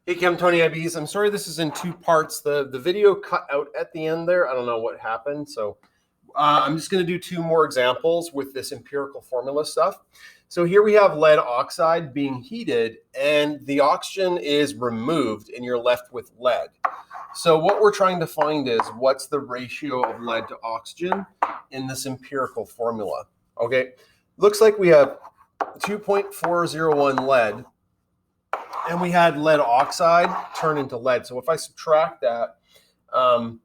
Hey, Chem Tony IBs. I'm sorry this is in two parts. The video cut out at the end there. I don't know what happened. So I'm just going to do two more examples with this empirical formula stuff. So here we have lead oxide being heated and the oxygen is removed and you're left with lead. So what we're trying to find is what's the ratio of lead to oxygen in this empirical formula. Okay, looks like we have 2.401 lead. And we had lead oxide turn into lead. So if I subtract that, I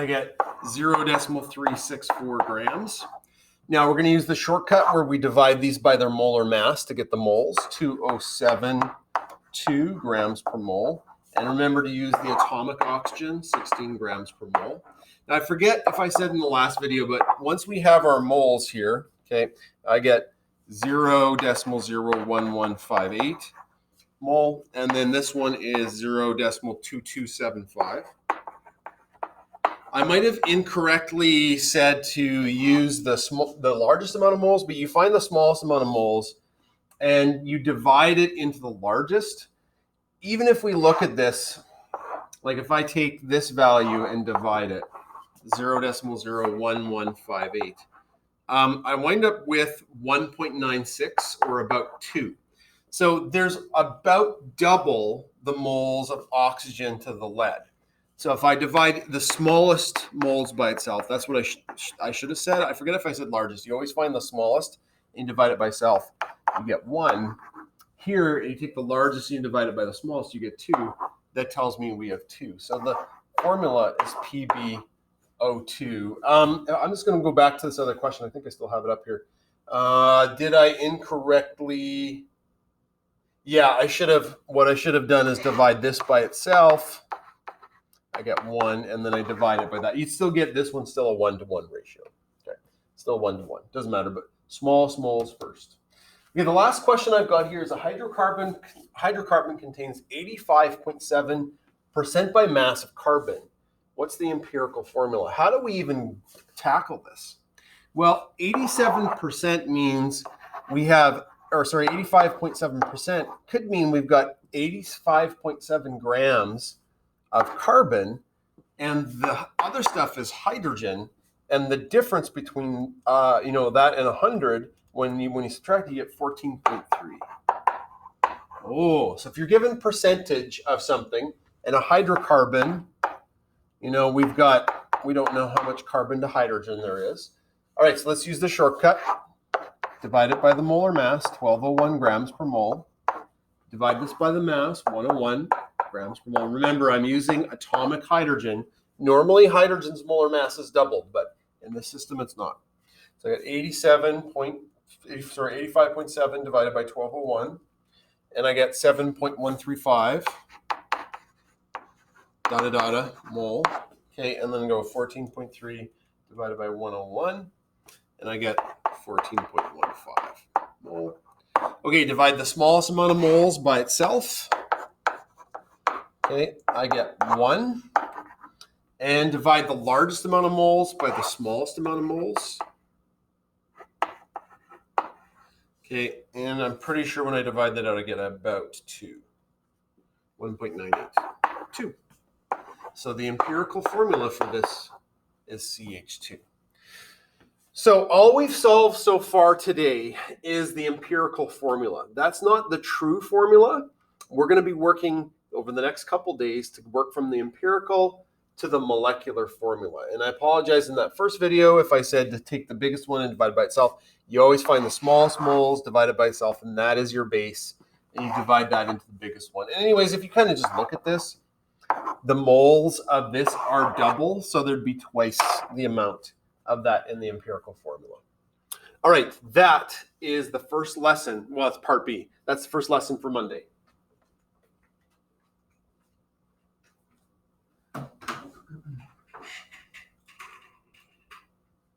get 0.364 grams. Now we're going to use the shortcut where we divide these by their molar mass to get the moles, 2072 grams per mole. And remember to use the atomic oxygen, 16 grams per mole. Now I forget if I said in the last video, but once we have our moles here, okay, I get 0.01158. mole, and then this one is 0.2275. I might have incorrectly said to use the largest amount of moles, but you find the smallest amount of moles and you divide it into the largest. Even if we look at this, like if I take this value and divide it, 0.01158, I wind up with 1.96 or about 2. So there's about double the moles of oxygen to the lead. So if I divide the smallest moles by itself, that's what I should have said. I forget if I said largest. You always find the smallest and divide it by itself. You get 1. Here, you take the largest and you divide it by the smallest, you get 2. That tells me we have 2. So the formula is PbO2. I'm just going to go back to this other question. I think I still have it up here. Did I incorrectly... Yeah, what I should have done is divide this by itself. I get 1, and then I divide it by that. You'd still get this one still a 1-to-1 ratio. Okay, still 1-to-1. Doesn't matter, but smallest moles first. Okay, the last question I've got here is a hydrocarbon contains 85.7% by mass of carbon. What's the empirical formula? How do we even tackle this? Well, 87% means we have 85.7% could mean we've got 85.7 grams of carbon, and the other stuff is hydrogen. And the difference between that and 100, when you subtract, you get 14.3. Oh, so if you're given percentage of something and a hydrocarbon, we don't know how much carbon to hydrogen there is. All right, so let's use the shortcut. Divide it by the molar mass, 1201 grams per mole. Divide this by the mass, 101 grams per mole. Remember, I'm using atomic hydrogen. Normally, hydrogen's molar mass is doubled, but in this system, it's not. So I got 85.7 divided by 1201, and I get 7.135 mole. Okay, and then go 14.3 divided by 101, and I get 14.15 mole. Okay, divide the smallest amount of moles by itself. Okay, I get 1. And divide the largest amount of moles by the smallest amount of moles. Okay, and I'm pretty sure when I divide that out, I get about 2. 1.98. 2. So the empirical formula for this is CH2. So all we've solved so far today is the empirical formula. That's not the true formula. We're going to be working over the next couple days to work from the empirical to the molecular formula. And I apologize in that first video if I said to take the biggest one and divide by itself. You always find the smallest moles divided by itself, and that is your base. And you divide that into the biggest one. And anyways, if you kind of just look at this, the moles of this are double, so there'd be twice the amount of that in the empirical formula. All right, that is the first lesson. Well, it's part B. That's the first lesson for Monday.